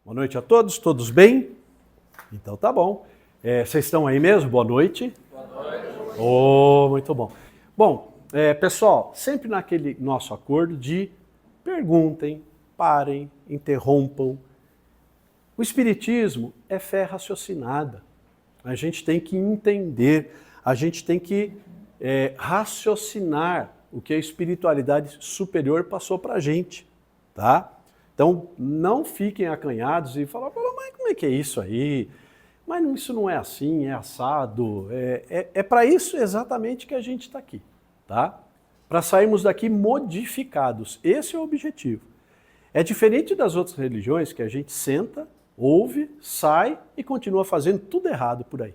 Boa noite a todos, todos bem? Então tá bom. Vocês estão aí mesmo? Boa noite. Boa noite. Oh, muito bom. Bom, pessoal, sempre naquele nosso acordo de perguntem, parem, interrompam. O Espiritismo é fé raciocinada. A gente tem que entender, a gente tem que raciocinar o que a espiritualidade superior passou pra gente, tá? Então, não fiquem acanhados e falam, mas como é que é isso aí? Mas isso não é assim, é assado. É para isso exatamente que a gente está aqui, tá? Para sairmos daqui modificados. Esse é o objetivo. É diferente das outras religiões que a gente senta, ouve, sai e continua fazendo tudo errado por aí,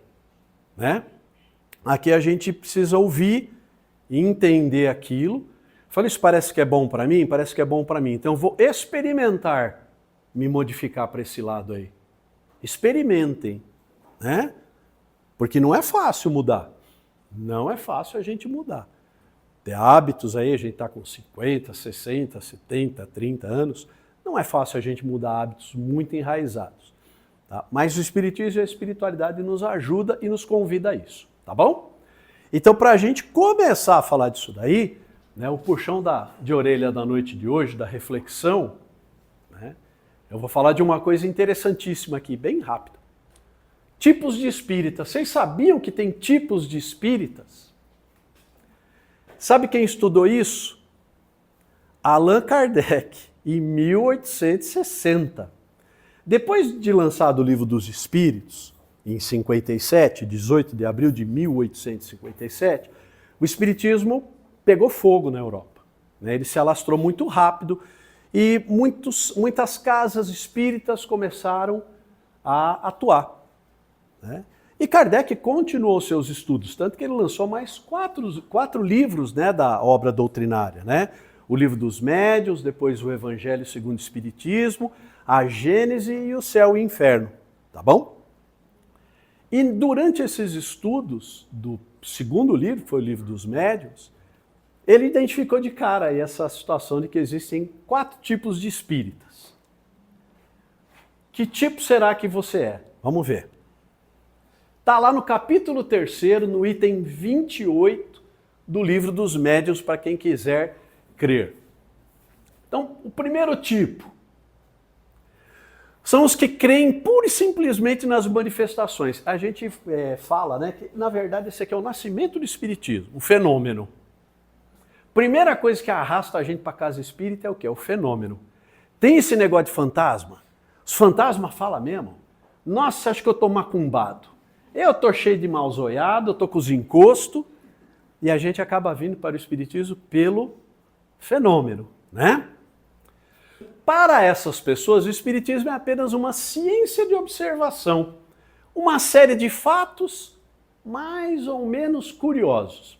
né? Aqui a gente precisa ouvir e entender aquilo. Falei, isso parece que é bom para mim? Parece que é bom para mim. Então eu vou experimentar me modificar para esse lado aí. Experimentem, né? Porque não é fácil mudar. Não é fácil a gente mudar. Ter hábitos aí, a gente está com 50, 60, 70, 30 anos. Não é fácil a gente mudar hábitos muito enraizados. Tá? Mas o Espiritismo e a espiritualidade nos ajuda e nos convida a isso. Tá bom? Então, para a gente começar a falar disso daí, né, o puxão de orelha da noite de hoje, da reflexão, né, eu vou falar de uma coisa interessantíssima aqui, bem rápido. Tipos de espíritas. Vocês sabiam que tem tipos de espíritas? Sabe quem estudou isso? Allan Kardec, em 1860. Depois de lançado o Livro dos Espíritos, em 57, 18 de abril de 1857, o Espiritismo pegou fogo na Europa. Ele se alastrou muito rápido e muitas casas espíritas começaram a atuar. E Kardec continuou seus estudos, tanto que ele lançou mais quatro livros, né, da obra doutrinária. O Livro dos Médiuns, depois o Evangelho segundo o Espiritismo, a Gênese e o Céu e o Inferno. Tá bom? E durante esses estudos do segundo livro, que foi o Livro dos Médiuns, ele identificou de cara aí essa situação de que existem 4 tipos de espíritas. Que tipo será que você é? Vamos ver. Está lá no capítulo 3º, no item 28 do Livro dos Médiuns, para quem quiser crer. Então, o primeiro tipo são os que creem pura e simplesmente nas manifestações. A gente fala, né, que na verdade esse aqui é o nascimento do espiritismo, o fenômeno. Primeira coisa que arrasta a gente para a casa espírita é o quê? O fenômeno. Tem esse negócio de fantasma? Os fantasmas falam mesmo? Nossa, acho que eu estou macumbado. Eu estou cheio de mal-zoiado, eu estou com os encostos, e a gente acaba vindo para o espiritismo pelo fenômeno, né? Para essas pessoas, o espiritismo é apenas uma ciência de observação, uma série de fatos mais ou menos curiosos.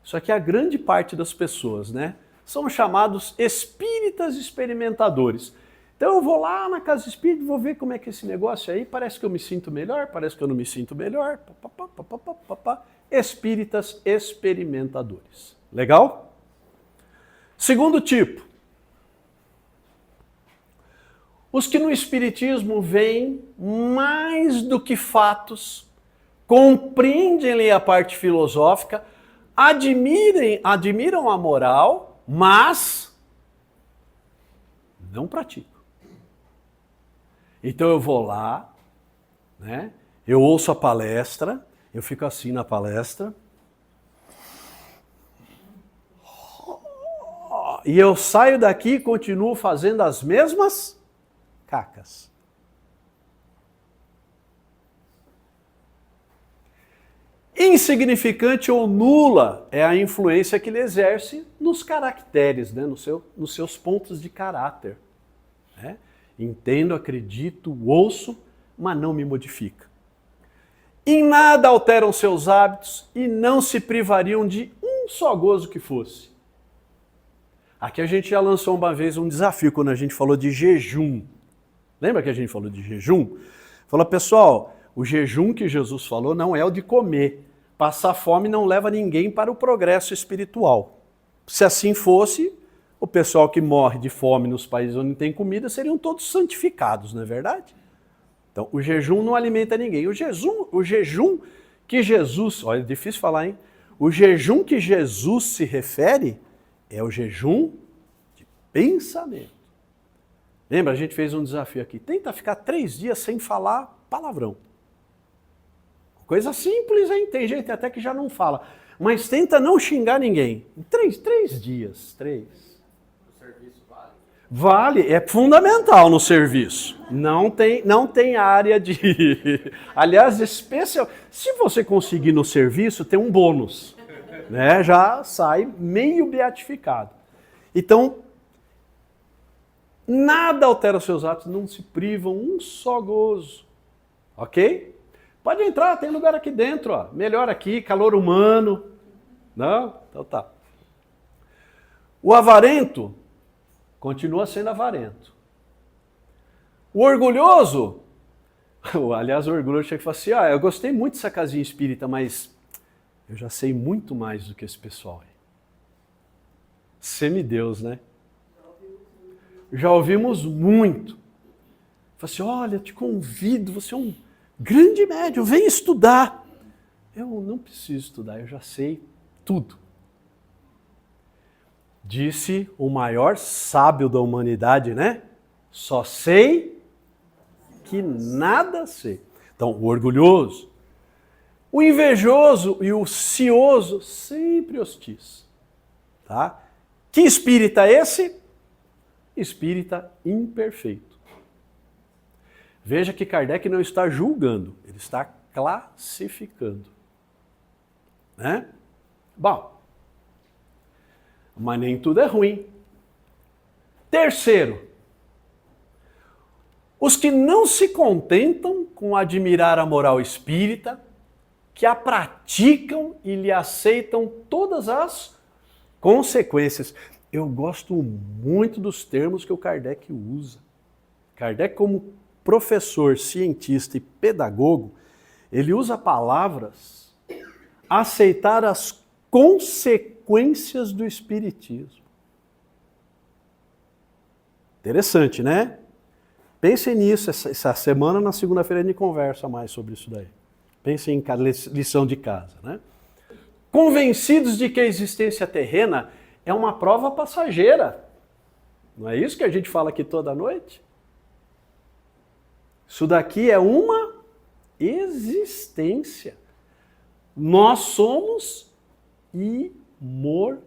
Só que a grande parte das pessoas, né, são chamados espíritas experimentadores. Então eu vou lá na casa espírita e vou ver como é que é esse negócio aí, parece que eu me sinto melhor, parece que eu não me sinto melhor. Espíritas experimentadores. Legal? Segundo tipo. Os que no espiritismo veem mais do que fatos, compreendem a parte filosófica, admiram a moral, mas não praticam. Então eu vou lá, né? Eu ouço a palestra, eu fico assim na palestra, e eu saio daqui e continuo fazendo as mesmas cacas. Insignificante ou nula é a influência que ele exerce nos caracteres, né? Nos seus pontos de caráter. Né? Entendo, acredito, ouço, mas não me modifica. Em nada alteram seus hábitos e não se privariam de um só gozo que fosse. Aqui a gente já lançou uma vez um desafio quando a gente falou de jejum. Lembra que a gente falou de jejum? Falou, pessoal, o jejum que Jesus falou não é o de comer. Passar fome não leva ninguém para o progresso espiritual. Se assim fosse, o pessoal que morre de fome nos países onde não tem comida seriam todos santificados, não é verdade? Então, o jejum não alimenta ninguém. O jejum que Jesus, olha, é difícil falar, hein? O jejum que Jesus se refere é o jejum de pensamento. Lembra, a gente fez um desafio aqui. Tenta ficar 3 dias sem falar palavrão. Coisa simples, hein? Tem gente até que já não fala. Mas tenta não xingar ninguém. 3 dias. 3. O serviço vale? Vale, é fundamental no serviço. Não tem área de... Aliás, especial. Se você conseguir no serviço, tem um bônus. Né? Já sai meio beatificado. Então, nada altera seus atos, não se privam um só gozo. Ok? Pode entrar, tem lugar aqui dentro, ó. Melhor aqui, calor humano. Não? Então tá. O avarento continua sendo avarento. O orgulhoso, aliás, o orgulhoso chega e fala assim, eu gostei muito dessa casinha espírita, mas eu já sei muito mais do que esse pessoal aí. Semideus, né? Já ouvimos muito. Fala assim, olha, eu te convido, você é um grande médium, vem estudar. Eu não preciso estudar, eu já sei tudo. Disse o maior sábio da humanidade, né? Só sei que nada sei. Então, o orgulhoso, o invejoso e o cioso sempre hostis. Tá? Que espírita é esse? Espírita imperfeito. Veja que Kardec não está julgando, ele está classificando. Né? Bom, mas nem tudo é ruim. Terceiro, os que não se contentam com admirar a moral espírita, que a praticam e lhe aceitam todas as consequências. Eu gosto muito dos termos que o Kardec usa. Kardec, como professor, cientista e pedagogo, ele usa palavras aceitar as consequências do espiritismo. Interessante, né? Pensem nisso essa semana, na segunda-feira a gente conversa mais sobre isso daí. Pensem em lição de casa, né? Convencidos de que a existência terrena é uma prova passageira. Não é isso que a gente fala aqui toda noite? Isso daqui é uma existência. Nós somos imortais.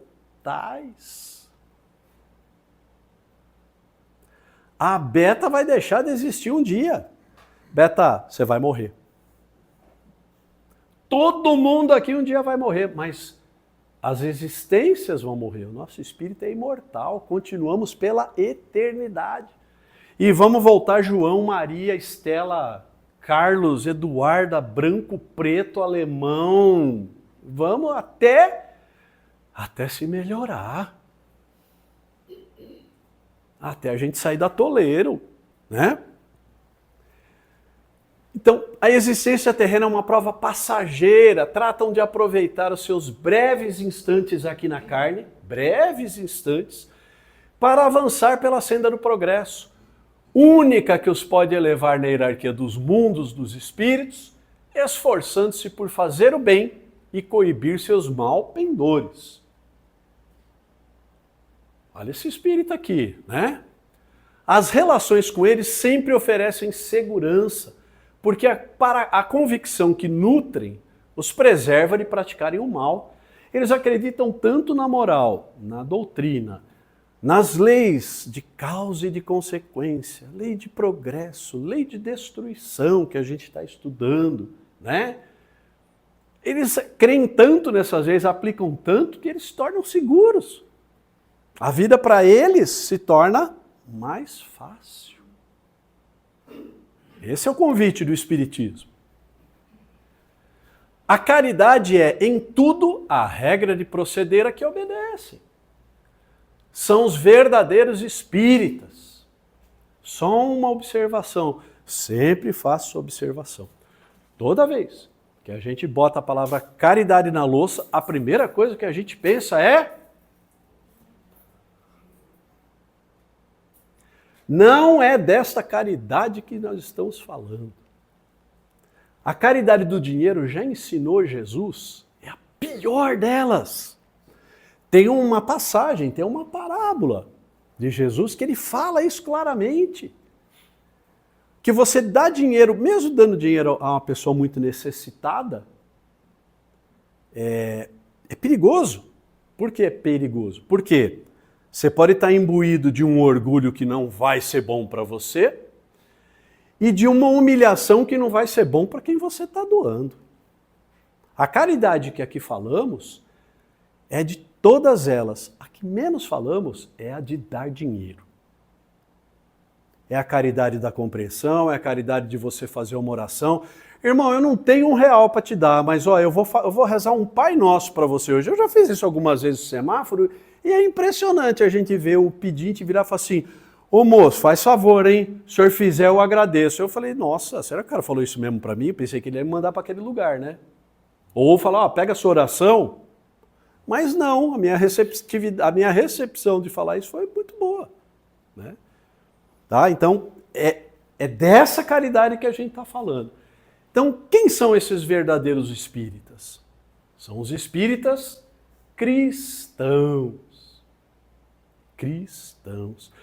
A Beta vai deixar de existir um dia. Beta, você vai morrer. Todo mundo aqui um dia vai morrer, mas as existências vão morrer. O nosso espírito é imortal, continuamos pela eternidade. E vamos voltar João, Maria, Estela, Carlos, Eduarda, branco, preto, alemão. Vamos até se melhorar. Até a gente sair da toleiro, né? Então, a existência terrena é uma prova passageira. Tratam de aproveitar os seus breves instantes aqui na carne, breves instantes, para avançar pela senda do progresso, única que os pode elevar na hierarquia dos mundos dos espíritos, esforçando-se por fazer o bem e coibir seus malpendores. Olha esse espírito aqui, né? As relações com eles sempre oferecem segurança, porque para a convicção que nutrem os preserva de praticarem o mal. Eles acreditam tanto na moral, na doutrina, nas leis de causa e de consequência, lei de progresso, lei de destruição que a gente está estudando, né? Eles creem tanto nessas leis, aplicam tanto que eles se tornam seguros. A vida para eles se torna mais fácil. Esse é o convite do Espiritismo. A caridade é, em tudo, a regra de proceder a que obedece. São os verdadeiros espíritas. Só uma observação. Sempre faço observação. Toda vez que a gente bota a palavra caridade na louça, a primeira coisa que a gente pensa é Não é desta caridade que nós estamos falando. A caridade do dinheiro já ensinou Jesus, é a pior delas. Tem uma passagem, tem uma parábola de Jesus que ele fala isso claramente. Que você dá dinheiro, mesmo dando dinheiro a uma pessoa muito necessitada, é perigoso. Por que é perigoso? Porque você pode estar imbuído de um orgulho que não vai ser bom para você e de uma humilhação que não vai ser bom para quem você está doando. A caridade que aqui falamos é de todas elas. A que menos falamos é a de dar dinheiro. É a caridade da compreensão, é a caridade de você fazer uma oração. Irmão, eu não tenho R$1 para te dar, mas ó, eu vou rezar um Pai Nosso para você hoje. Eu já fiz isso algumas vezes no semáforo e é impressionante a gente ver o pedinte virar e falar assim, ô moço, faz favor, hein? Se o senhor fizer, eu agradeço. Eu falei, nossa, será que o cara falou isso mesmo para mim? Eu pensei que ele ia me mandar para aquele lugar, né? Ou falar, ó, pega a sua oração. Mas não, a minha recepção de falar isso foi muito boa, né? Tá? Então, é dessa caridade que a gente está falando. Então, quem são esses verdadeiros espíritas? São os espíritas cristãos. Cristãos.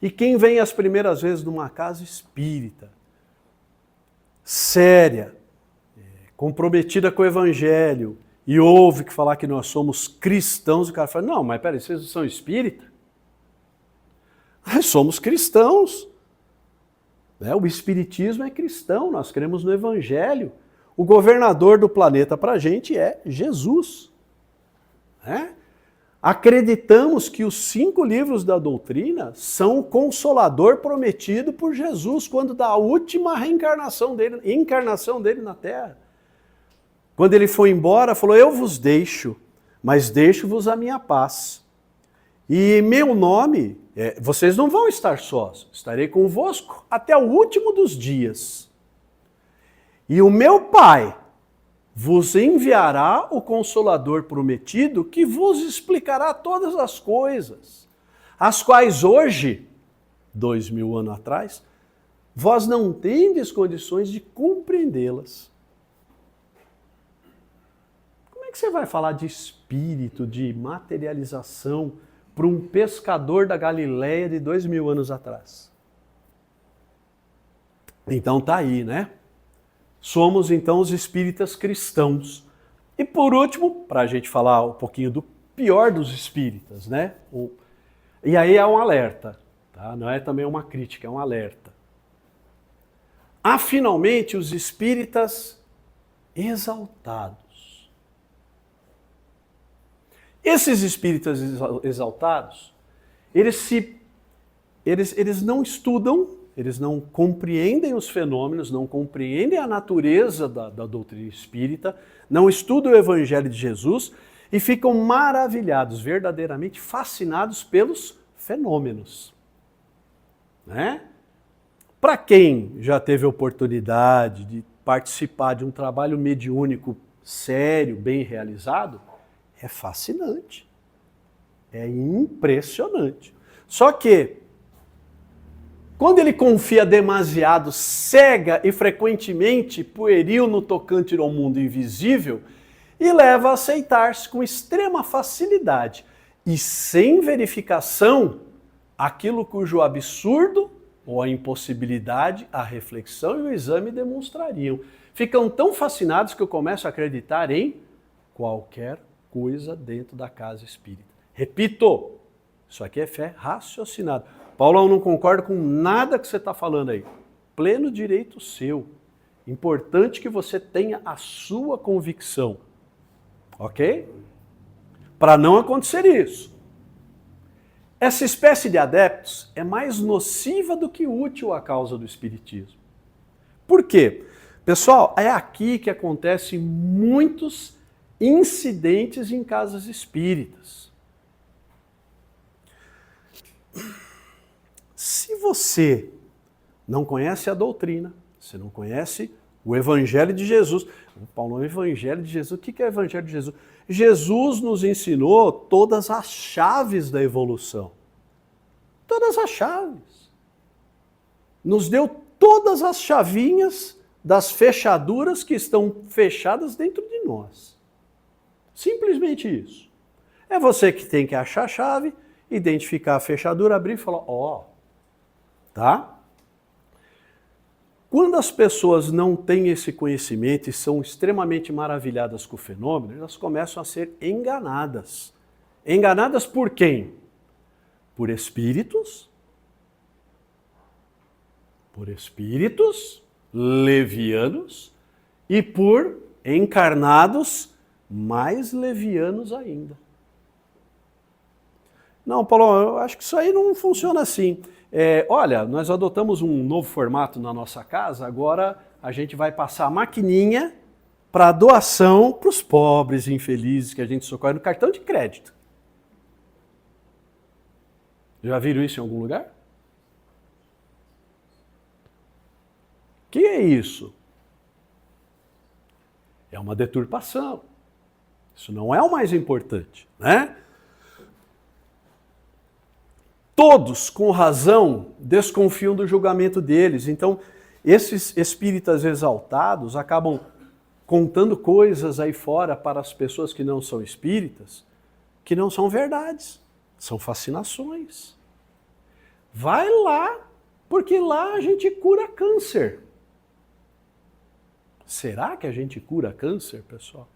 E quem vem as primeiras vezes numa casa espírita, séria, comprometida com o evangelho, e ouve que falar que nós somos cristãos, e o cara fala, não, mas peraí, vocês não são espíritas? Nós somos cristãos. O espiritismo é cristão, nós cremos no evangelho. O governador do planeta para a gente é Jesus. Acreditamos que os 5 livros da doutrina são o consolador prometido por Jesus quando da última encarnação dele na Terra. Quando ele foi embora, falou, eu vos deixo, mas deixo-vos a minha paz. E meu nome, vocês não vão estar sós, estarei convosco até o último dos dias. E o meu Pai vos enviará o Consolador prometido que vos explicará todas as coisas, as quais hoje, 2000 anos atrás, vós não tendes condições de compreendê-las. Como é que você vai falar de espírito, de materialização, para um pescador da Galileia de 2000 anos atrás? Então tá aí, né? Somos então os espíritas cristãos. E por último, para a gente falar um pouquinho do pior dos espíritas, né? E aí é um alerta, tá? Não é também uma crítica, é um alerta. Há finalmente os espíritas exaltados. Esses espíritas exaltados, eles não estudam, eles não compreendem os fenômenos, não compreendem a natureza da doutrina espírita, não estudam o Evangelho de Jesus e ficam maravilhados, verdadeiramente fascinados pelos fenômenos. Né? Para quem já teve a oportunidade de participar de um trabalho mediúnico sério, bem realizado, é fascinante, é impressionante. Só que, quando ele confia demasiado, cega e frequentemente pueril no tocante ao mundo invisível, e leva a aceitar-se com extrema facilidade e sem verificação aquilo cujo absurdo ou a impossibilidade, a reflexão e o exame demonstrariam. Ficam tão fascinados que eu começo a acreditar em qualquer coisa dentro da casa espírita. Repito, isso aqui é fé raciocinada. Paulo, eu não concordo com nada que você está falando aí. Pleno direito seu. Importante que você tenha a sua convicção. Ok? Para não acontecer isso. Essa espécie de adeptos é mais nociva do que útil à causa do espiritismo. Por quê? Pessoal, é aqui que acontecem muitos incidentes em casas espíritas. Se você não conhece a doutrina, você não conhece o Evangelho de Jesus, Paulo, o Evangelho de Jesus, o que é o Evangelho de Jesus? Jesus nos ensinou todas as chaves da evolução. Todas as chaves. nos deu todas as chavinhas das fechaduras que estão fechadas dentro de nós. Simplesmente isso. É você que tem que achar a chave, identificar a fechadura, abrir e falar, ó, tá? Quando as pessoas não têm esse conhecimento e são extremamente maravilhadas com o fenômeno, elas começam a ser enganadas. Enganadas por quem? Por espíritos levianos e por encarnados mais levianos ainda. Não, Paulo, eu acho que isso aí não funciona assim. Olha, nós adotamos um novo formato na nossa casa, agora a gente vai passar a maquininha para doação para os pobres e infelizes que a gente socorre no cartão de crédito. Já viram isso em algum lugar? O que é isso? É uma deturpação. Isso não é o mais importante, né? Todos, com razão, desconfiam do julgamento deles. Então, esses espíritas exaltados acabam contando coisas aí fora para as pessoas que não são espíritas, que não são verdades, são fascinações. Vai lá, porque lá a gente cura câncer. Será que a gente cura câncer, pessoal?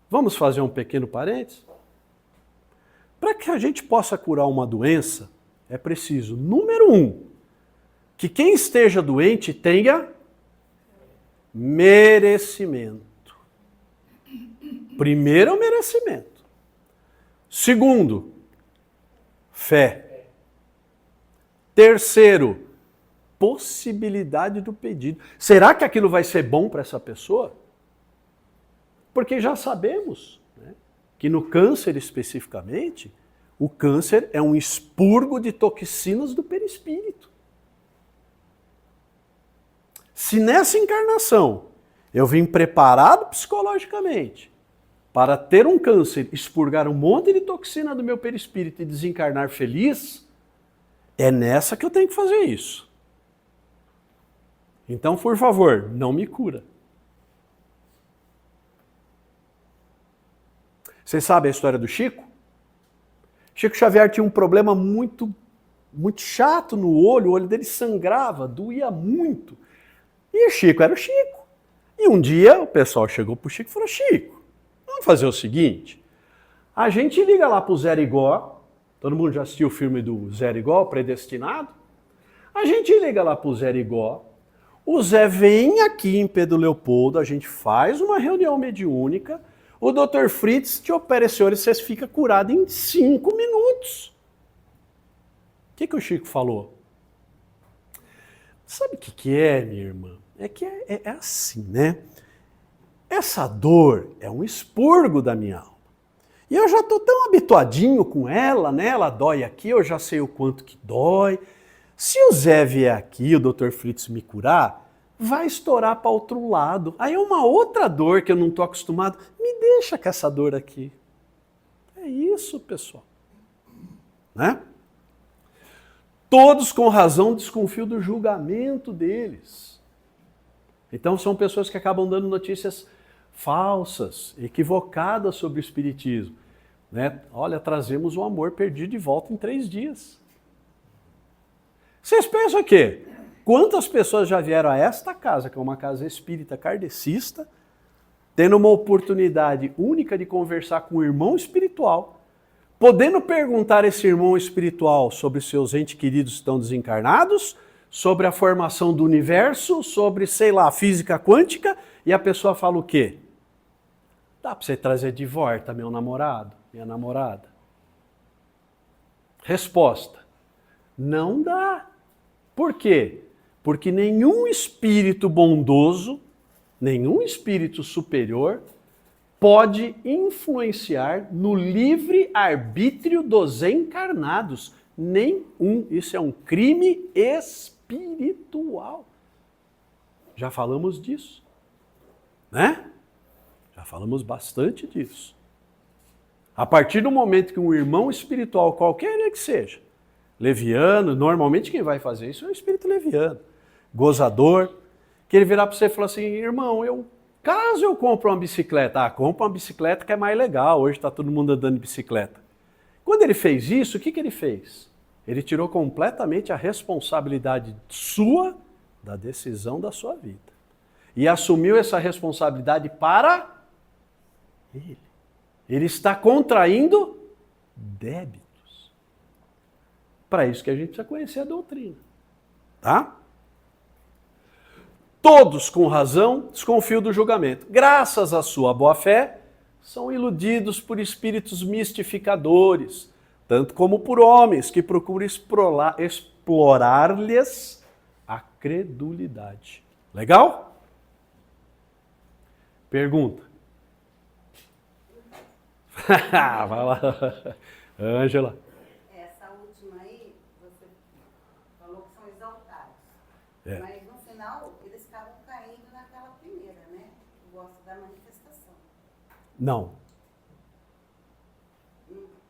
Vamos fazer um pequeno parênteses? Para que a gente possa curar uma doença, é preciso, número 1, que quem esteja doente tenha merecimento. Primeiro é o merecimento. Segundo, fé. Terceiro, possibilidade do pedido. Será que aquilo vai ser bom para essa pessoa? Porque já sabemos, né, que no câncer especificamente, o câncer é um expurgo de toxinas do perispírito. Se nessa encarnação eu vim preparado psicologicamente para ter um câncer, expurgar um monte de toxina do meu perispírito e desencarnar feliz, é nessa que eu tenho que fazer isso. Então, por favor, não me cura. Vocês sabem a história do Chico? Chico Xavier tinha um problema muito chato no olho, o olho dele sangrava, doía muito. E o Chico era o Chico. E um dia o pessoal chegou para o Chico e falou, Chico, vamos fazer o seguinte, a gente liga lá para o Zé Rigó, todo mundo já assistiu o filme do Zé Rigó, Predestinado? A gente liga lá para o Zé Rigó, o Zé vem aqui em Pedro Leopoldo, a gente faz uma reunião mediúnica, o Dr. Fritz te opera esse olho e você fica curado em 5 minutos. O que o Chico falou? Sabe o que é, minha irmã? É que é assim, né? Essa dor é um expurgo da minha alma. E eu já estou tão habituadinho com ela, né? Ela dói aqui, eu já sei o quanto que dói. Se o Zé vier aqui, o Dr. Fritz me curar, vai estourar para outro lado. Aí é uma outra dor que eu não estou acostumado. Me deixa com essa dor aqui. É isso, pessoal. Né? Todos com razão desconfiam do julgamento deles. Então são pessoas que acabam dando notícias falsas, equivocadas sobre o espiritismo. Né? Olha, trazemos o amor perdido de volta em 3 dias. Vocês pensam o quê? Quantas pessoas já vieram a esta casa, que é uma casa espírita kardecista, tendo uma oportunidade única de conversar com um irmão espiritual, podendo perguntar a esse irmão espiritual sobre seus entes queridos que estão desencarnados, sobre a formação do universo, sobre, sei lá, física quântica, e a pessoa fala o quê? Dá para você trazer de volta meu namorado, minha namorada? Resposta: não dá. Por quê? Porque nenhum espírito bondoso, nenhum espírito superior pode influenciar no livre arbítrio dos encarnados. Nenhum. Isso é um crime espiritual. Já falamos disso, né? Já falamos bastante disso. A partir do momento que um irmão espiritual, qualquer ele que seja, leviano, normalmente quem vai fazer isso é o espírito leviano, gozador, que ele virar para você e falar assim, irmão, caso eu compre uma bicicleta, compra uma bicicleta que é mais legal, hoje está todo mundo andando de bicicleta. Quando ele fez isso, o que ele fez? Ele tirou completamente a responsabilidade sua da decisão da sua vida. E assumiu essa responsabilidade para ele. Ele está contraindo débitos. Para isso que a gente precisa conhecer a doutrina. Tá? Todos, com razão, desconfiam do julgamento. Graças à sua boa-fé, são iludidos por espíritos mistificadores, tanto como por homens que procuram explorar-lhes a credulidade. Legal? Pergunta. Vai lá. Ângela. Essa última aí, você falou que são exaltados. É. Mas no final, eles acabam caindo naquela primeira, né? Que gosta da manifestação. Não.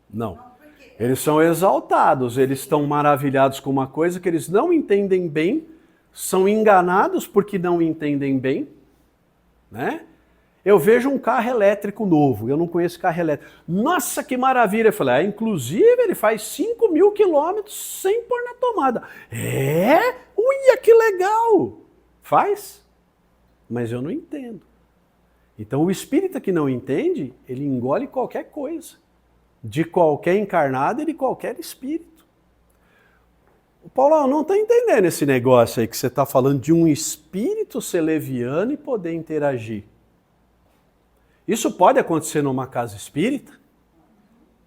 Não. Não, porque Eles são exaltados, eles estão maravilhados com uma coisa que eles não entendem bem, são enganados porque não entendem bem, né? Eu vejo um carro elétrico novo, eu não conheço carro elétrico. Nossa, que maravilha! Eu falei, inclusive ele faz 5.000 quilômetros sem pôr na tomada. Uia, que legal! Faz, mas eu não entendo. Então o espírita que não entende, ele engole qualquer coisa. De qualquer encarnado e de qualquer espírito. O Paulo não está entendendo esse negócio aí que você está falando de um espírito ser leviano e poder interagir. Isso pode acontecer numa casa espírita?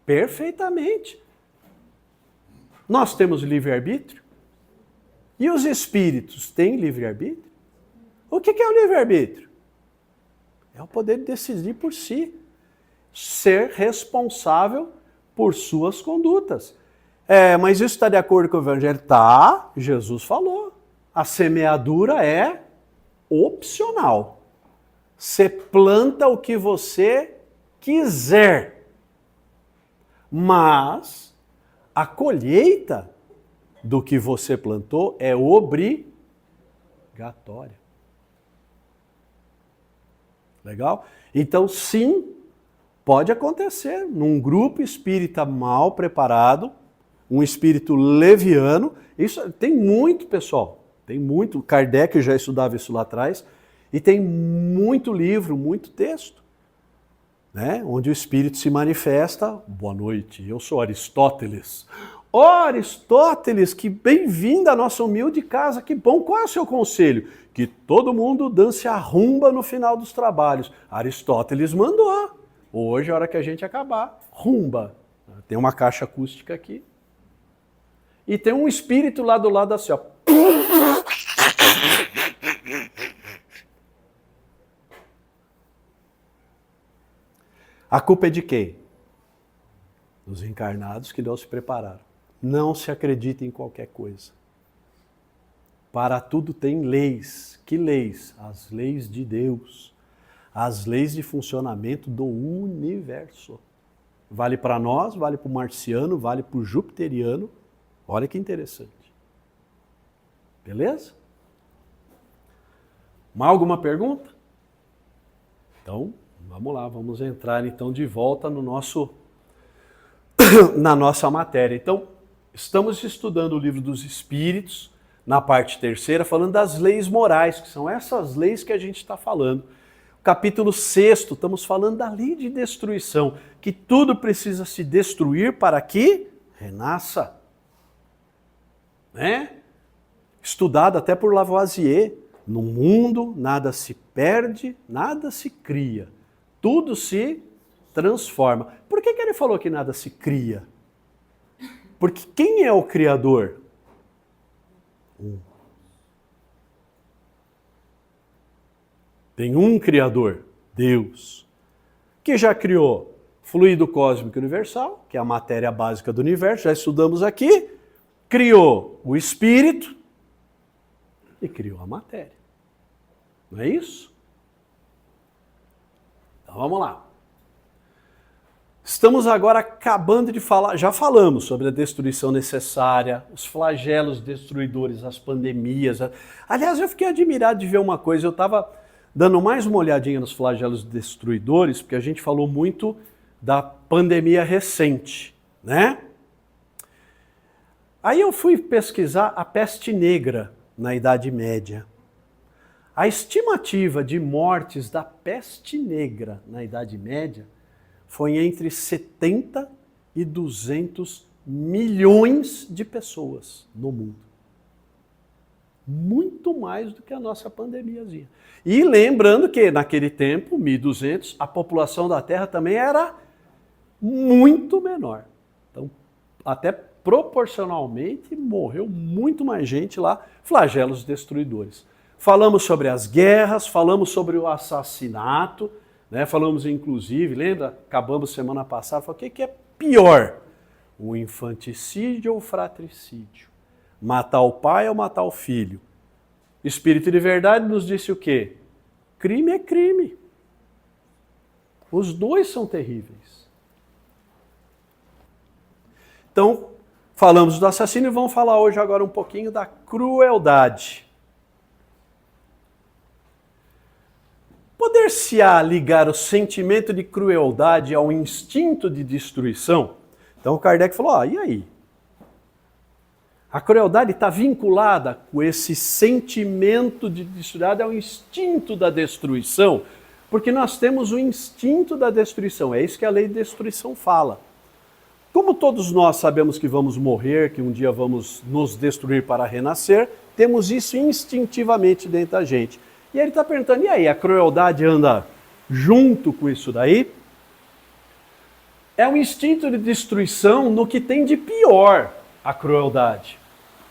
Perfeitamente. Nós temos livre-arbítrio? E os espíritos têm livre-arbítrio? O que é o livre-arbítrio? É o poder de decidir por si. Ser responsável por suas condutas. Mas isso está de acordo com o Evangelho? Tá, Jesus falou. A semeadura é opcional. Você planta o que você quiser. Mas a colheita do que você plantou é obrigatória. Legal? Então, sim, pode acontecer num grupo espírita mal preparado, um espírito leviano. Isso tem muito, pessoal. Tem muito. Kardec já estudava isso lá atrás. E tem muito livro, muito texto, né? Onde o espírito se manifesta. Boa noite, eu sou Aristóteles. Aristóteles, que bem-vindo à nossa humilde casa, que bom. Qual é o seu conselho? Que todo mundo dance a rumba no final dos trabalhos. Aristóteles mandou. Hoje, a hora que a gente acabar, rumba. Tem uma caixa acústica aqui. E tem um espírito lá do lado assim, ó. A culpa é de quem? Dos encarnados que não se prepararam. Não se acredita em qualquer coisa. Para tudo tem leis. Que leis? As leis de Deus. As leis de funcionamento do universo. Vale para nós, vale para o marciano, vale para o jupiteriano. Olha que interessante. Beleza? Mais alguma pergunta? Então, vamos lá, vamos entrar então de volta no na nossa matéria. Então, estamos estudando o Livro dos Espíritos, na parte terceira, falando das leis morais, que são essas leis que a gente está falando. Capítulo 6, estamos falando da lei de destruição, que tudo precisa se destruir para que renasça. Né? Estudado até por Lavoisier. No mundo, nada se perde, nada se cria. Tudo se transforma. Por que ele falou que nada se cria? Porque quem é o Criador? Tem um Criador, Deus, que já criou fluido cósmico universal, que é a matéria básica do universo, já estudamos aqui, criou o Espírito e criou a matéria. Não é isso? Então vamos lá. Estamos agora acabando de falar, já falamos sobre a destruição necessária, os flagelos destruidores, as pandemias. Aliás, eu fiquei admirado de ver uma coisa, eu estava dando mais uma olhadinha nos flagelos destruidores, porque a gente falou muito da pandemia recente, né? Aí eu fui pesquisar a peste negra na Idade Média. A estimativa de mortes da peste negra na Idade Média foi entre 70 e 200 milhões de pessoas no mundo. Muito mais do que a nossa pandemiazinha. E lembrando que naquele tempo, 1200, a população da Terra também era muito menor. Então, até proporcionalmente, morreu muito mais gente lá, flagelos destruidores. Falamos sobre as guerras, falamos sobre o assassinato, né? Falamos inclusive, lembra? Acabamos semana passada, falamos, o que é pior? O infanticídio ou o fratricídio? Matar o pai ou matar o filho? Espírito de Verdade nos disse o quê? Crime é crime. Os dois são terríveis. Então, falamos do assassínio e vamos falar hoje agora um pouquinho da crueldade. Poder-se-á ligar o sentimento de crueldade ao instinto de destruição? Então Kardec falou, e aí? A crueldade está vinculada com esse sentimento de destruição, ao instinto da destruição, porque nós temos o instinto da destruição, é isso que a lei de destruição fala. Como todos nós sabemos que vamos morrer, que um dia vamos nos destruir para renascer, temos isso instintivamente dentro da gente. E ele está perguntando, e aí, a crueldade anda junto com isso daí? É um instinto de destruição no que tem de pior a crueldade.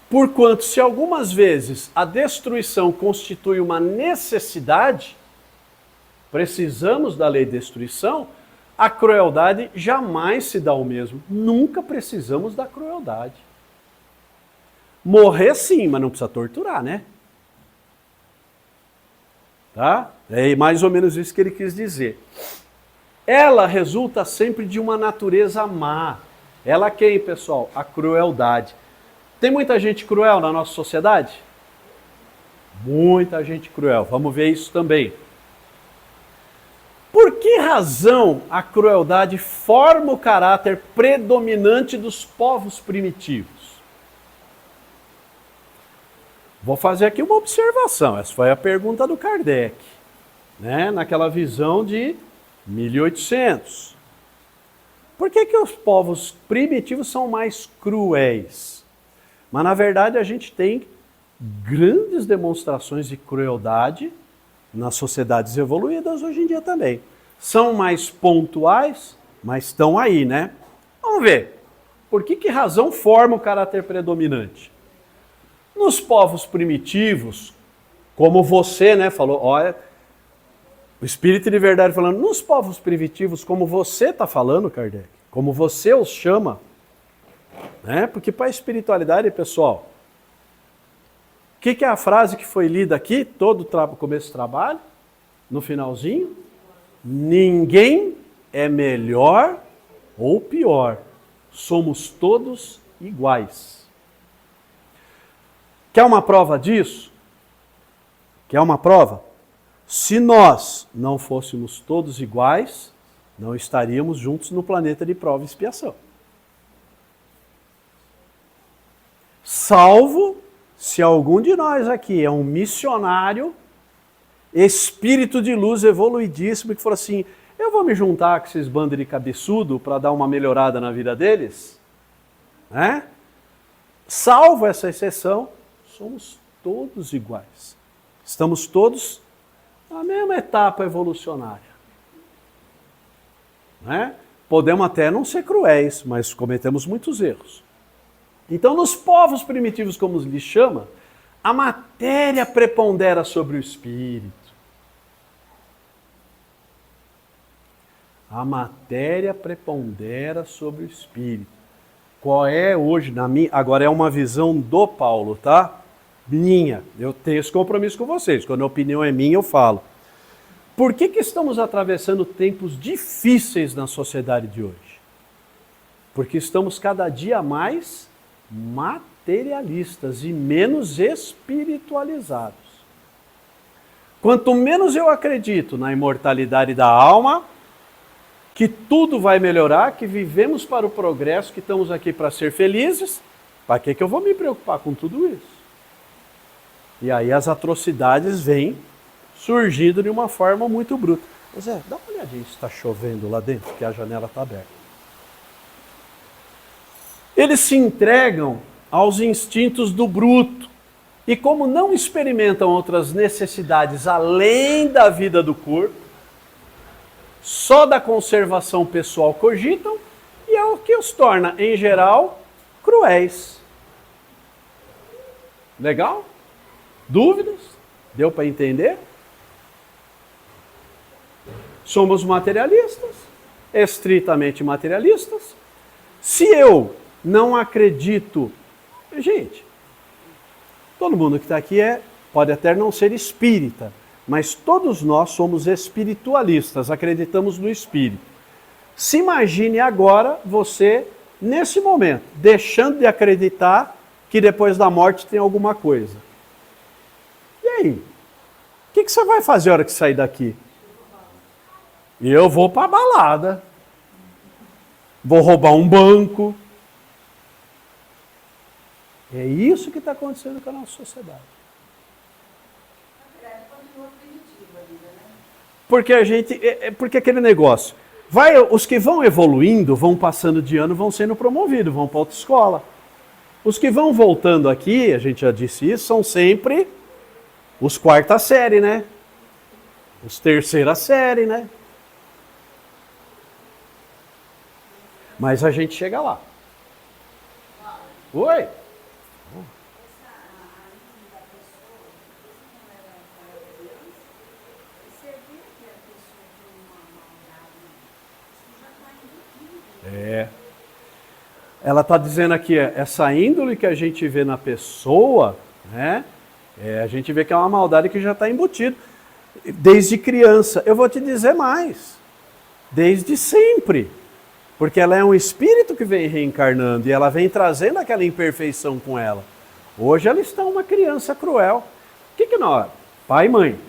Porquanto, se algumas vezes a destruição constitui uma necessidade, precisamos da lei de destruição, a crueldade jamais se dá o mesmo. Nunca precisamos da crueldade. Morrer sim, mas não precisa torturar, né? Tá? É mais ou menos isso que ele quis dizer. Ela resulta sempre de uma natureza má. Ela quem, pessoal? A crueldade. Tem muita gente cruel na nossa sociedade? Muita gente cruel. Vamos ver isso também. Por que razão a crueldade forma o caráter predominante dos povos primitivos? Vou fazer aqui uma observação, essa foi a pergunta do Kardec, né? Naquela visão de 1800. Por que os povos primitivos são mais cruéis? Mas na verdade a gente tem grandes demonstrações de crueldade nas sociedades evoluídas hoje em dia também. São mais pontuais, mas estão aí, né? Vamos ver, por que razão forma o caráter predominante? Nos povos primitivos, como você, né, falou, olha, o Espírito de Verdade falando, nos povos primitivos, como você está falando, Kardec, como você os chama, né, porque para a espiritualidade, pessoal, o que é a frase que foi lida aqui, todo o começo do trabalho, no finalzinho? Ninguém é melhor ou pior, somos todos iguais. Quer uma prova disso? Quer uma prova? Se nós não fôssemos todos iguais, não estaríamos juntos no planeta de prova e expiação. Salvo se algum de nós aqui é um missionário, espírito de luz evoluidíssimo, que falou assim, eu vou me juntar com esses bandos de cabeçudo para dar uma melhorada na vida deles, né? Salvo essa exceção, somos todos iguais. Estamos todos na mesma etapa evolucionária. Né? Podemos até não ser cruéis, mas cometemos muitos erros. Então, nos povos primitivos, como lhe chama, a matéria prepondera sobre o espírito. A matéria prepondera sobre o espírito. Qual é hoje, agora é uma visão do Paulo, tá? Minha, eu tenho esse compromisso com vocês, quando a opinião é minha eu falo. Por que estamos atravessando tempos difíceis na sociedade de hoje? Porque estamos cada dia mais materialistas e menos espiritualizados. Quanto menos eu acredito na imortalidade da alma, que tudo vai melhorar, que vivemos para o progresso, que estamos aqui para ser felizes, para que eu vou me preocupar com tudo isso? E aí as atrocidades vêm surgindo de uma forma muito bruta. Zé, dá uma olhadinha se está chovendo lá dentro, que a janela está aberta. Eles se entregam aos instintos do bruto. E como não experimentam outras necessidades além da vida do corpo, só da conservação pessoal cogitam, e é o que os torna, em geral, cruéis. Legal? Dúvidas? Deu para entender? Somos materialistas, estritamente materialistas. Se eu não acredito... Gente, todo mundo que está aqui pode até não ser espírita, mas todos nós somos espiritualistas, acreditamos no espírito. Se imagine agora você, nesse momento, deixando de acreditar que depois da morte tem alguma coisa. E aí? O que você vai fazer a hora que sair daqui? Eu vou para a balada. Vou roubar um banco. É isso que está acontecendo com a nossa sociedade. Porque aquele negócio, os que vão evoluindo, vão passando de ano, vão sendo promovidos, vão para outra escola. Os que vão voltando aqui, a gente já disse isso, são sempre os quarta série, né? Os terceira série, né? Mas a gente chega lá. Oi? Ela está dizendo aqui, essa índole que a gente vê na pessoa, né? A gente vê que é uma maldade que já está embutida. Desde criança. Eu vou te dizer mais. Desde sempre. Porque ela é um espírito que vem reencarnando e ela vem trazendo aquela imperfeição com ela. Hoje ela está uma criança cruel. O que nós? Pai e mãe.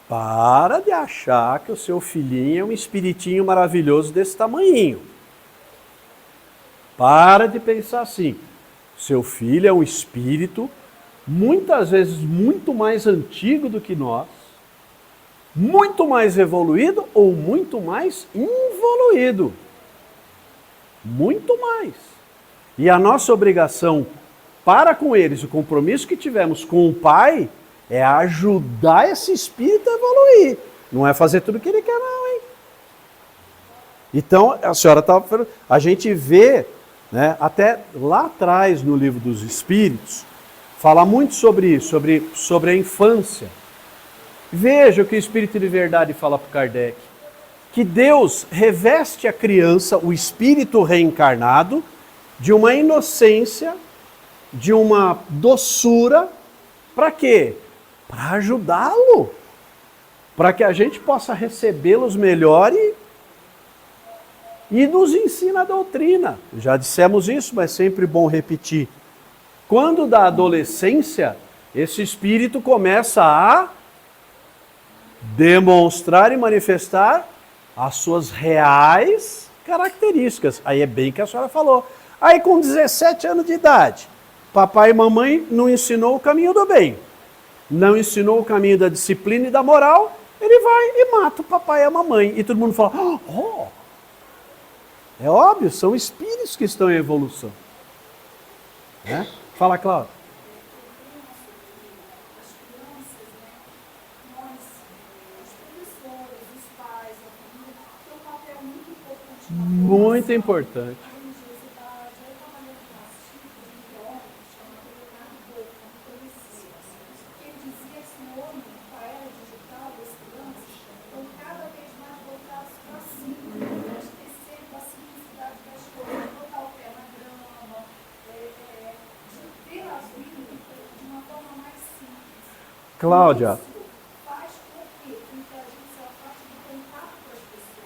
Para de achar que o seu filhinho é um espiritinho maravilhoso desse tamanhinho. Para de pensar assim. Seu filho é um espírito, muitas vezes muito mais antigo do que nós, muito mais evoluído ou muito mais involuído. Muito mais. E a nossa obrigação para com eles, o compromisso que tivemos com o Pai, é ajudar esse espírito a evoluir. Não é fazer tudo o que ele quer, não, hein? Então, a senhora estava falando, a gente vê, né, até lá atrás no Livro dos Espíritos, fala muito sobre isso, sobre a infância. Veja o que o Espírito de Verdade fala para Kardec. Que Deus reveste a criança, o espírito reencarnado, de uma inocência, de uma doçura, para quê? Para ajudá-lo, para que a gente possa recebê-los melhor e nos ensina a doutrina. Já dissemos isso, mas sempre bom repetir. Quando da adolescência, esse espírito começa a demonstrar e manifestar as suas reais características. Aí é bem que a senhora falou. Aí com 17 anos de idade, papai e mamãe não ensinou o caminho do bem, não ensinou o caminho da disciplina e da moral, ele vai e mata o papai e a mamãe. E todo mundo fala, oh, é óbvio, são espíritos que estão em evolução. Né? Fala, Cláudia. Muito importante. Cláudia,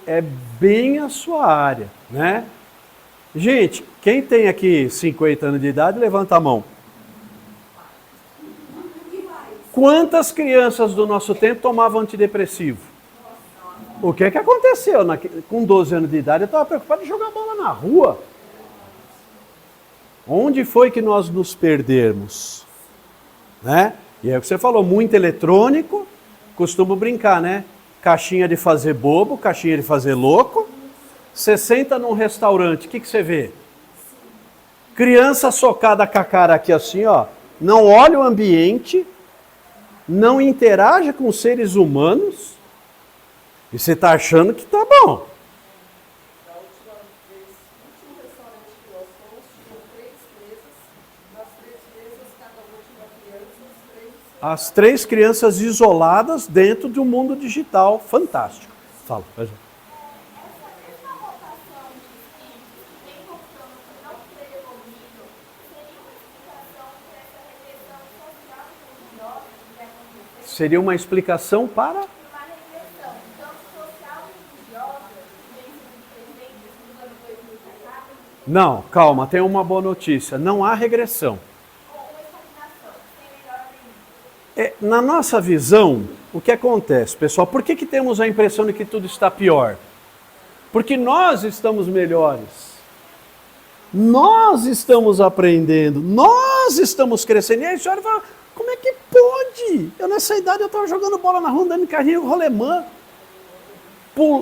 é bem a sua área, né? Gente, quem tem aqui 50 anos de idade, levanta a mão. Quantas crianças do nosso tempo tomavam antidepressivo? O que aconteceu? Com 12 anos de idade, eu estava preocupado em jogar bola na rua. Onde foi que nós nos perdemos? Né? E aí o que você falou, muito eletrônico, costumo brincar, né? Caixinha de fazer bobo, caixinha de fazer louco. Você senta num restaurante, o que você vê? Criança socada com a cara aqui assim, ó. Não olha o ambiente, não interage com seres humanos. E você está achando que tá bom. Da último restaurante que nós fomos, tinham 3 mesas. Das 3 mesas, cada uma tinha uma criança, As 3 crianças isoladas dentro de um mundo digital fantástico. Fala, vai. Essa mesma rotação de espíritos que vem voltando por não ter evoluído, seria uma explicação para essa regressão social e religiosa que vai acontecer? Seria uma explicação para... Uma regressão, tanto social e religiosa, que vem sendo presente nos anos 2000 para cá, Não, calma, tem uma boa notícia. Não há regressão. ou uma estagnação, sem melhor nenhum. Na nossa visão, o que acontece, pessoal? Por que temos a impressão de que tudo está pior? Porque nós estamos melhores. Nós estamos aprendendo. Nós estamos crescendo. E aí a senhora fala, como é que pode? Eu nessa idade eu estava jogando bola na rua, andando em carrinho rolemã,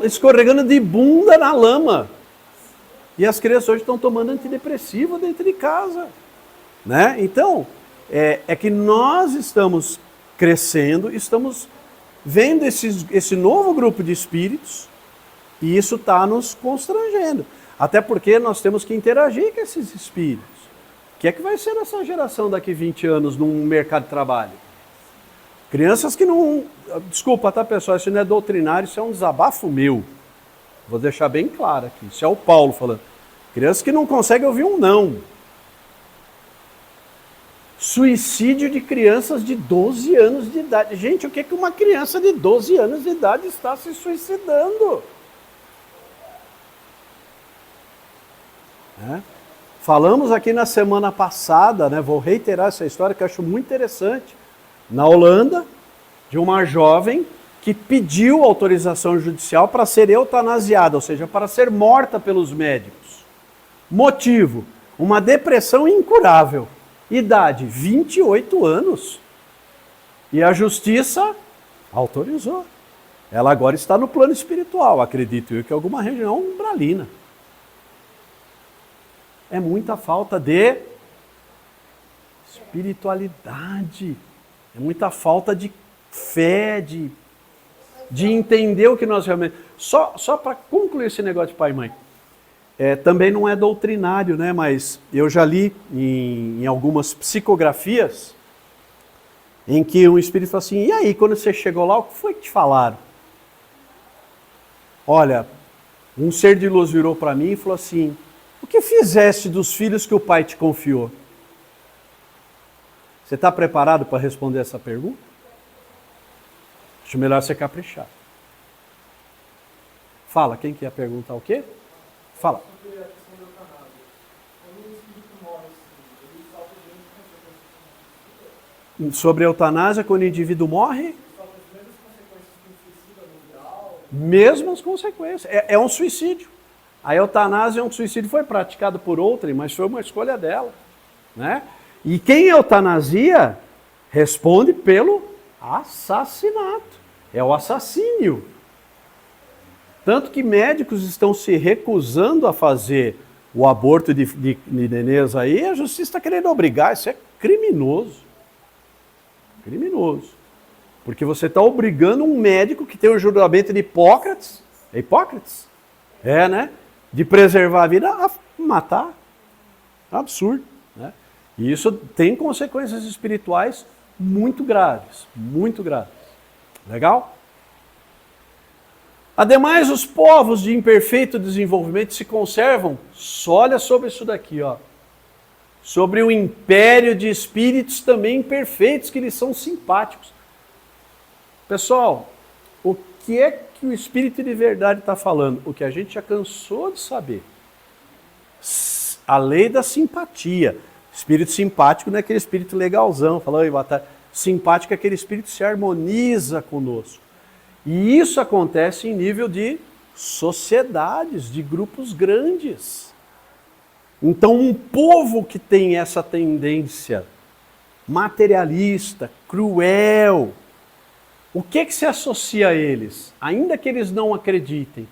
escorregando de bunda na lama. E as crianças hoje estão tomando antidepressivo dentro de casa. Né? Então, é que nós estamos crescendo, estamos vendo esse novo grupo de espíritos e isso está nos constrangendo. Até porque nós temos que interagir com esses espíritos. O que é que vai ser nessa geração daqui 20 anos no mercado de trabalho? Crianças que não... Desculpa, tá, pessoal? Isso não é doutrinário, isso é um desabafo meu. Vou deixar bem claro aqui. Isso é o Paulo falando. Crianças que não conseguem ouvir um não. Suicídio de crianças de 12 anos de idade. Gente, o que uma criança de 12 anos de idade está se suicidando? Falamos aqui na semana passada, né, vou reiterar essa história que eu acho muito interessante. Na Holanda, de uma jovem que pediu autorização judicial para ser eutanasiada, ou seja, para ser morta pelos médicos. Motivo, uma depressão incurável. Idade, 28 anos. E a justiça autorizou. Ela agora está no plano espiritual, acredito eu, que é alguma região umbralina. É muita falta de espiritualidade. É muita falta de fé, de entender o que nós realmente... Só para concluir esse negócio de pai e mãe. Também não é doutrinário, né? Mas eu já li em algumas psicografias em que um espírito fala assim, e aí, quando você chegou lá, o que foi que te falaram? Olha, um ser de luz virou para mim e falou assim, o que fizeste dos filhos que o pai te confiou? Você está preparado para responder essa pergunta? Acho melhor você caprichar. Fala, quem quer perguntar o quê? Fala. Sobre a questão da eutanásia. Quando o espírito morre, ele sofre as mesmas consequências. Sobre a eutanásia, quando o indivíduo morre? Ele sofre as mesmas consequências que um suicida mundial. Mesmas consequências. É um suicídio. A eutanásia é um suicídio, foi praticado por outrem, mas foi uma escolha dela. Né? E quem eutanasia responde pelo assassinato. É o assassínio. Tanto que médicos estão se recusando a fazer o aborto de nenês aí, a justiça está querendo obrigar, isso é criminoso. Criminoso. Porque você está obrigando um médico que tem o juramento de Hipócrates, é Hipócrates? É, né? De preservar a vida a matar. Absurdo. Né? E isso tem consequências espirituais muito graves, muito graves. Legal? Ademais, os povos de imperfeito desenvolvimento se conservam, só olha sobre isso daqui, ó, sobre o império de espíritos também imperfeitos, que lhes são simpáticos. Pessoal, o que é que o espírito de verdade está falando? O que a gente já cansou de saber. A lei da simpatia. Espírito simpático não é aquele espírito legalzão, falou aí, batalha. Simpático é aquele espírito que se harmoniza conosco. E isso acontece em nível de sociedades, de grupos grandes. Então, um povo que tem essa tendência materialista, cruel, o que se associa a eles? Ainda que eles não acreditem,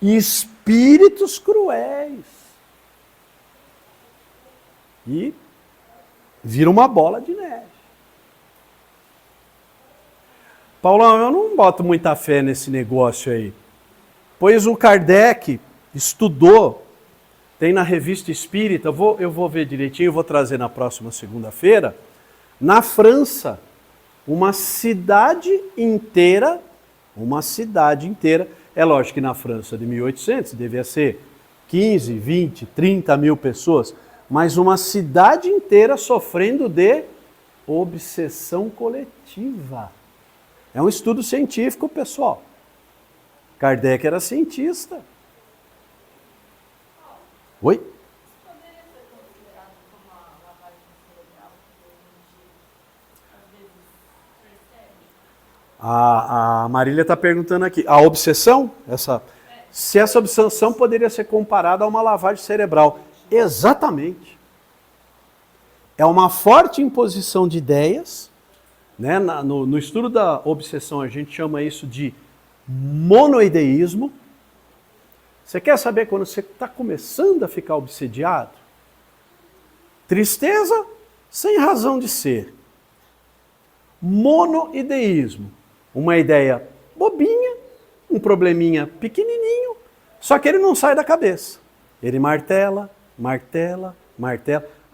espíritos cruéis. E vira uma bola de neve. Paulão, eu não boto muita fé nesse negócio aí. Pois o Kardec estudou, tem na Revista Espírita, eu vou ver direitinho, vou trazer na próxima segunda-feira, na França, uma cidade inteira, é lógico que na França de 1800 devia ser 15, 20, 30 mil pessoas, mas uma cidade inteira sofrendo de obsessão coletiva. É um estudo científico, pessoal. Kardec era cientista. Oi? Poderia ser considerado como uma lavagem cerebral que a gente, às vezes, percebe? A Marília está perguntando aqui. A obsessão? Se essa obsessão poderia ser comparada a uma lavagem cerebral. Exatamente. É uma forte imposição de ideias. Né? No estudo da obsessão, a gente chama isso de monoideísmo. Você quer saber quando você está começando a ficar obsediado? Tristeza sem razão de ser. Monoideísmo. Uma ideia bobinha, um probleminha pequenininho, só que ele não sai da cabeça. Ele martela.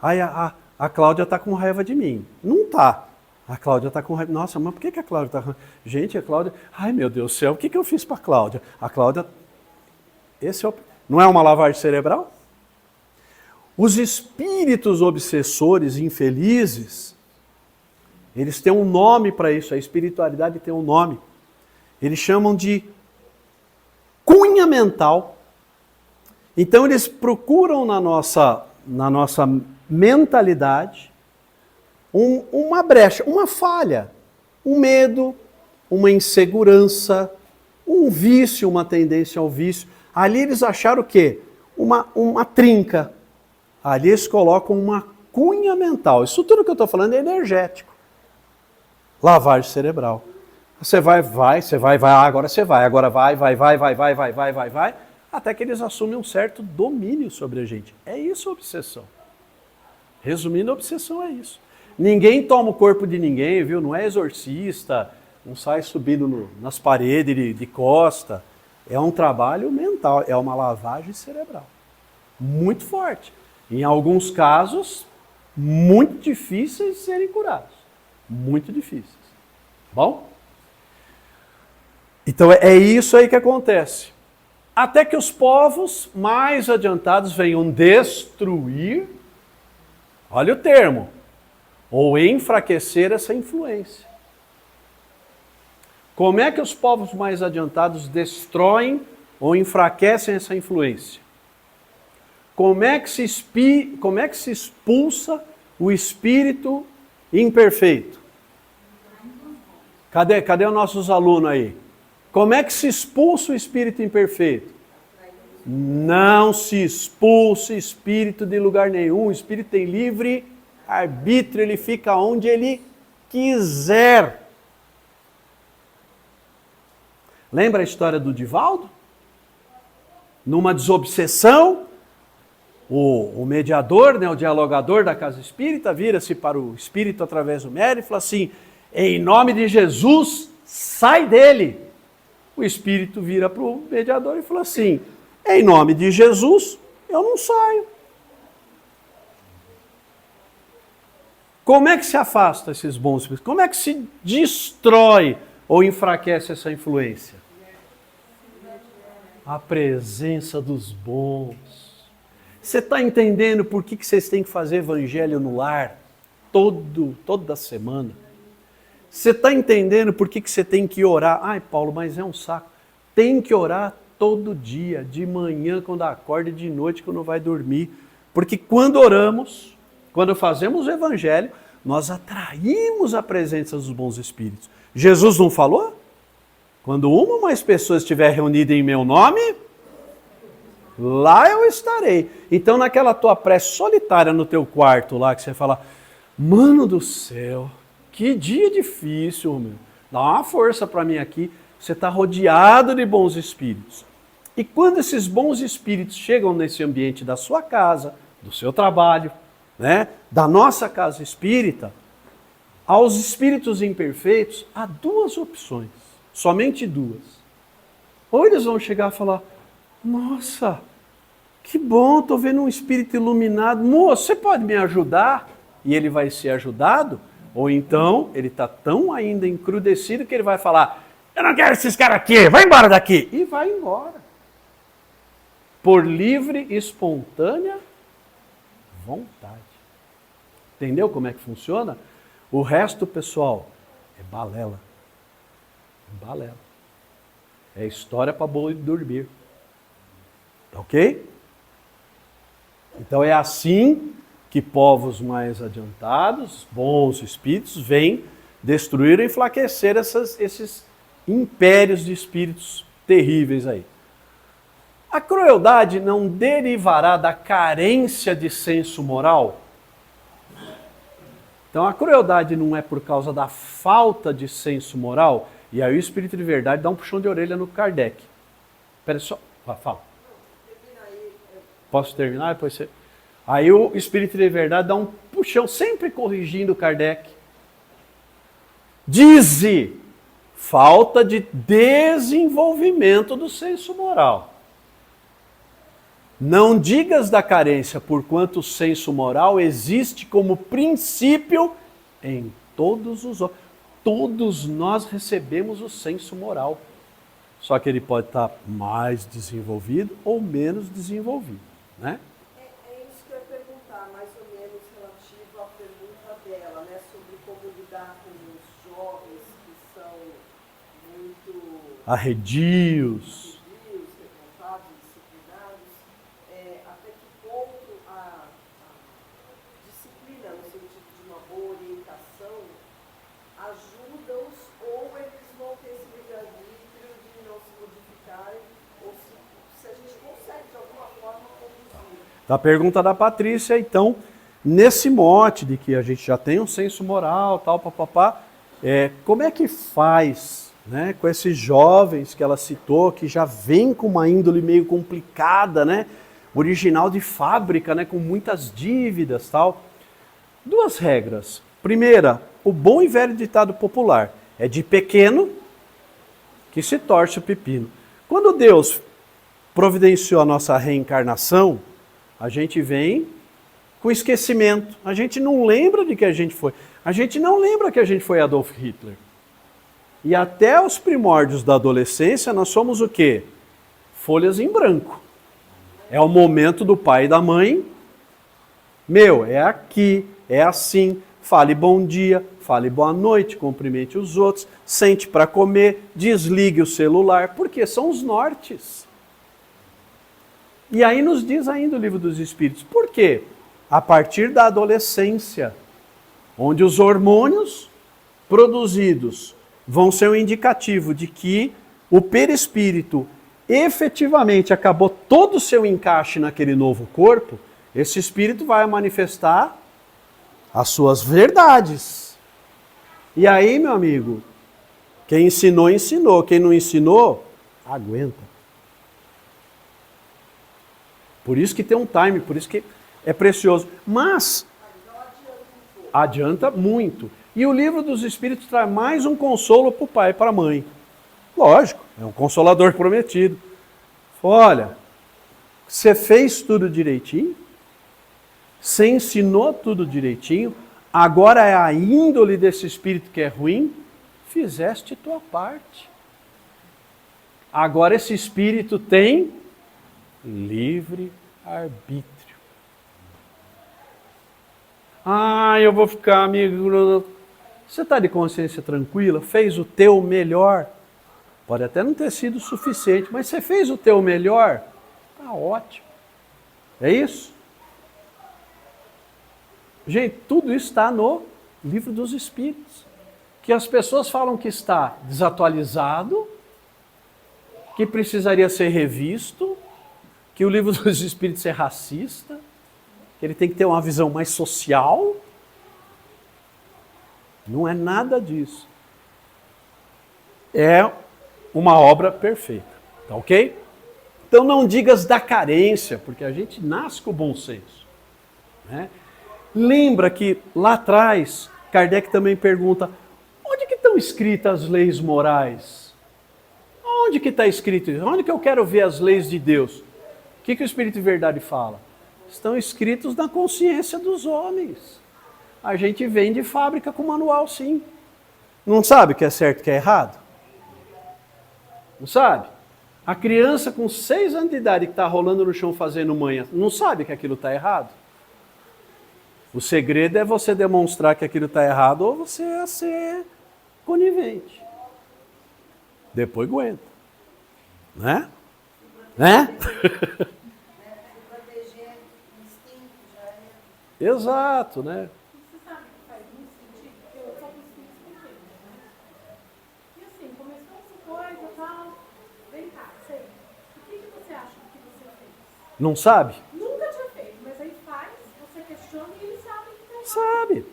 Ai, a Cláudia está com raiva de mim. Não está. A Cláudia está com raiva. Nossa, mas por que a Cláudia está com raiva? Gente, a Cláudia... Ai, meu Deus do céu, o que eu fiz para a Cláudia? A Cláudia... Não é uma lavagem cerebral? Os espíritos obsessores infelizes, eles têm um nome para isso, a espiritualidade tem um nome. Eles chamam de cunha mental. Então eles procuram na nossa mentalidade uma brecha, uma falha, um medo, uma insegurança, um vício, uma tendência ao vício. Ali eles acharam o quê? Uma trinca. Ali eles colocam uma cunha mental. Isso tudo que eu estou falando é energético. Lavagem cerebral. Você vai, agora você vai, agora vai, até que eles assumem um certo domínio sobre a gente. É isso a obsessão. Resumindo, a obsessão é isso. Ninguém toma o corpo de ninguém, viu? Não é exorcista, não sai subindo nas paredes de costa. É um trabalho mental, é uma lavagem cerebral. Muito forte. Em alguns casos, muito difíceis de serem curados. Muito difíceis. Bom? Então é isso aí que acontece. Até que os povos mais adiantados venham destruir, olha o termo, ou enfraquecer essa influência. Como é que os povos mais adiantados destroem ou enfraquecem essa influência? Como é que se expulsa o espírito imperfeito? Cadê os nossos alunos aí? Como é que se expulsa o espírito imperfeito? Não se expulsa espírito de lugar nenhum. O espírito tem livre arbítrio, ele fica onde ele quiser. Lembra a história do Divaldo? Numa desobsessão, o mediador, o dialogador da casa espírita, vira-se para o espírito através do médium e fala assim: em nome de Jesus, sai dele. O espírito vira para o mediador e fala assim: em nome de Jesus, eu não saio. Como é que se afasta esses bons espíritos? Como é que se destrói ou enfraquece essa influência? A presença dos bons. Você está entendendo por que vocês têm que fazer evangelho no lar toda semana? Você está entendendo por que você tem que orar? Ai, Paulo, mas é um saco. Tem que orar todo dia, de manhã quando acorda e de noite quando vai dormir. Porque quando oramos, quando fazemos o evangelho, nós atraímos a presença dos bons espíritos. Jesus não falou? Quando uma ou mais pessoas estiver reunida em meu nome, lá eu estarei. Então naquela tua prece solitária no teu quarto lá, que você fala, mano do céu, que dia difícil, meu. Dá uma força para mim aqui. Você está rodeado de bons espíritos. E quando esses bons espíritos chegam nesse ambiente da sua casa, do seu trabalho, né, da nossa casa espírita, aos espíritos imperfeitos, há duas opções, somente duas. Ou eles vão chegar e falar, nossa, que bom, estou vendo um espírito iluminado, moço, você pode me ajudar? E ele vai ser ajudado? Ou então, ele está tão ainda encrudecido que ele vai falar, eu não quero esses caras aqui, vai embora daqui. E vai embora. Por livre e espontânea vontade. Entendeu como é que funciona? O resto, pessoal, é balela. É balela. É história para boi dormir. Tá ok? Então é assim que povos mais adiantados, bons espíritos, vêm destruir e enfraquecer esses impérios de espíritos terríveis aí. A crueldade não derivará da carência de senso moral? Então a crueldade não é por causa da falta de senso moral? E aí o Espírito de Verdade dá um puxão de orelha no Kardec. Espera só, fala. Posso terminar? Depois você... Aí o Espírito de Verdade dá um puxão, sempre corrigindo o Kardec. Dize, falta de desenvolvimento do senso moral. Não digas da carência, porquanto o senso moral existe como princípio em todos os homens. Todos nós recebemos o senso moral. Só que ele pode estar mais desenvolvido ou menos desenvolvido, né? É isso que eu ia perguntar, mais ou menos relativo à pergunta dela, né? Sobre como lidar com os jovens que são muito Arredios. revoltados, disciplinados. Até que ponto a disciplina, no sentido de uma boa orientação, ajuda-os, ou eles vão ter esse livre-arbítrio de não se modificarem, ou se a gente consegue de alguma forma conduzir. A pergunta da Patrícia, então, nesse mote de que a gente já tem um senso moral, tal, papapá, como é que faz, né, com esses jovens que ela citou, que já vêm com uma índole meio complicada, né, original de fábrica, né, com muitas dívidas, tal? Duas regras. Primeira, o bom e velho ditado popular, é de pequeno que se torce o pepino. Quando Deus providenciou a nossa reencarnação, a gente vem com esquecimento. A gente não lembra de que a gente foi. A gente não lembra que a gente foi Adolf Hitler. E até os primórdios da adolescência, nós somos o quê? Folhas em branco. É o momento do pai e da mãe. Meu, é aqui, é assim. Fale bom dia, fale boa noite, cumprimente os outros, sente para comer, desligue o celular, porque são os nortes. E aí nos diz ainda o Livro dos Espíritos. Por quê? A partir da adolescência, onde os hormônios produzidos vão ser um indicativo de que o perispírito efetivamente acabou todo o seu encaixe naquele novo corpo, esse espírito vai manifestar as suas verdades. E aí, meu amigo, quem ensinou, ensinou. Quem não ensinou, aguenta. Por isso que tem um time, por isso que é precioso. Mas adianta muito. E o Livro dos Espíritos traz mais um consolo para o pai e para a mãe. Lógico, é um consolador prometido. Olha, você fez tudo direitinho, você ensinou tudo direitinho, agora é a índole desse espírito que é ruim, fizeste tua parte. Agora esse espírito tem livre arbítrio. Eu vou ficar, amigo. Você está de consciência tranquila? Fez o teu melhor? Pode até não ter sido suficiente, mas você fez o teu melhor, tá ótimo. É isso? Gente, tudo isso está no Livro dos Espíritos. Que as pessoas falam que está desatualizado, que precisaria ser revisto, que o Livro dos Espíritos é racista, que ele tem que ter uma visão mais social. Não é nada disso. É uma obra perfeita, tá ok? Então não digas da carência, porque a gente nasce com o bom senso, né? Lembra que lá atrás, Kardec também pergunta, onde que estão escritas as leis morais? Onde que está escrito isso? Onde que eu quero ver as leis de Deus? O que o Espírito de Verdade fala? Estão escritos na consciência dos homens. A gente vem de fábrica com manual, sim. Não sabe o que é certo e o que é errado? Não sabe? A criança com 6 anos de idade que está rolando no chão fazendo manha, não sabe que aquilo está errado? O segredo é você demonstrar que aquilo está errado ou você é ser conivente. Depois aguenta. Né? Né? Proteger o instinto já é. Exato, né? Você sabe que faz muito sentido, porque eu sou com os filhos pequenos, né? E assim, começou essa coisa e tal. Vem cá, sei. O que você acha que você fez? Não sabe? Nunca tinha feito, mas aí faz, você questiona e ele sabe que tem. Sabe.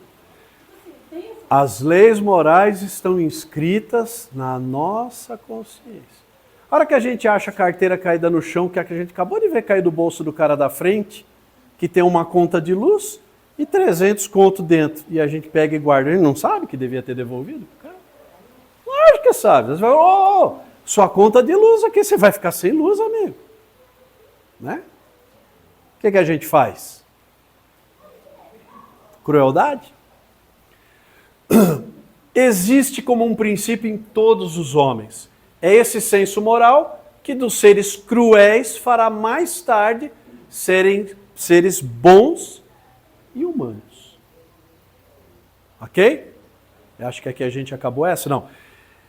Assim, tem essa... As leis morais estão inscritas na nossa consciência. A hora que a gente acha a carteira caída no chão, que a gente acabou de ver cair do bolso do cara da frente, que tem uma conta de luz e 300 conto dentro, e a gente pega e guarda, ele não sabe que devia ter devolvido? Cara, lógico que sabe. Você vai, sua conta de luz aqui, você vai ficar sem luz, amigo. Né? O que a gente faz? Crueldade? Existe como um princípio em todos os homens. É esse senso moral que dos seres cruéis fará mais tarde serem seres bons e humanos. Ok? Eu acho que aqui a gente acabou essa, não.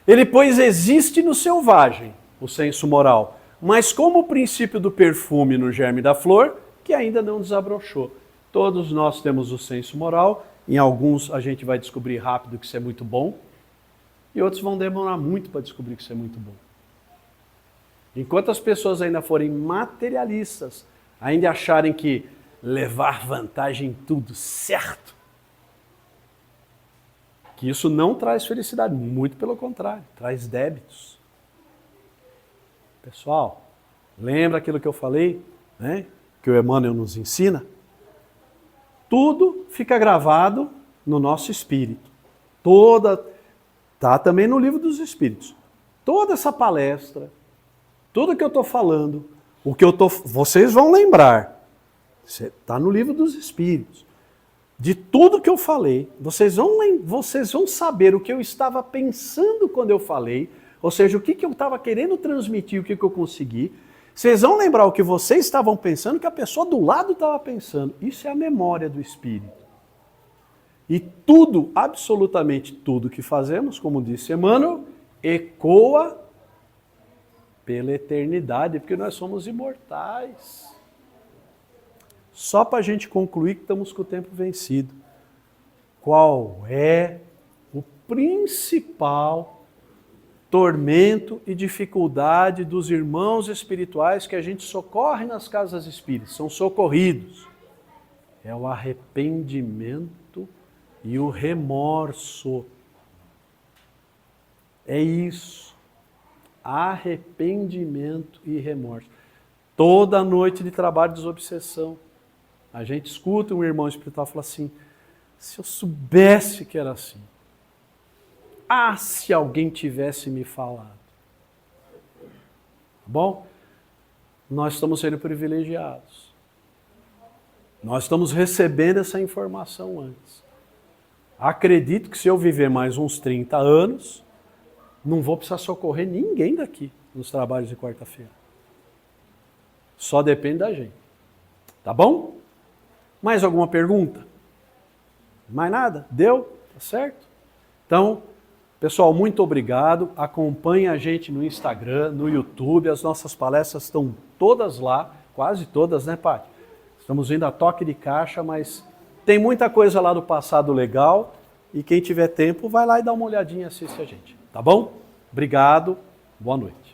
Ele, pois, existe no selvagem, o senso moral, mas como o princípio do perfume no germe da flor, que ainda não desabrochou. Todos nós temos o senso moral, em alguns a gente vai descobrir rápido que isso é muito bom, e outros vão demorar muito para descobrir que isso é muito bom. Enquanto as pessoas ainda forem materialistas, ainda acharem que levar vantagem em tudo certo, que isso não traz felicidade, muito pelo contrário, traz débitos. Pessoal, lembra aquilo que eu falei, né? Que o Emmanuel nos ensina? Tudo fica gravado no nosso espírito. Está também no Livro dos Espíritos. Toda essa palestra, tudo que eu estou falando, vocês vão lembrar. Está no Livro dos Espíritos. De tudo que eu falei, vocês vão saber o que eu estava pensando quando eu falei, ou seja, o que eu estava querendo transmitir, o que eu consegui. Vocês vão lembrar o que vocês estavam pensando, que a pessoa do lado estava pensando. Isso é a memória do Espírito. E tudo, absolutamente tudo que fazemos, como disse Emmanuel, ecoa pela eternidade, porque nós somos imortais. Só para a gente concluir que estamos com o tempo vencido. Qual é o principal tormento e dificuldade dos irmãos espirituais que a gente socorre nas casas espíritas? São socorridos. É o arrependimento e o remorso. É isso. Arrependimento e remorso. Toda noite de trabalho de desobsessão, a gente escuta um irmão espiritual falar assim, se eu soubesse que era assim. Ah, se alguém tivesse me falado. Tá bom? Nós estamos sendo privilegiados. Nós estamos recebendo essa informação antes. Acredito que se eu viver mais uns 30 anos, não vou precisar socorrer ninguém daqui nos trabalhos de quarta-feira. Só depende da gente. Tá bom? Mais alguma pergunta? Mais nada? Deu? Tá certo? Então, Pessoal, muito obrigado. Acompanhe a gente no Instagram, no YouTube. As nossas palestras estão todas lá, quase todas, né, Paty? Estamos indo a toque de caixa, mas tem muita coisa lá do passado legal. E quem tiver tempo, vai lá e dá uma olhadinha, assiste a gente. Tá bom? Obrigado. Boa noite.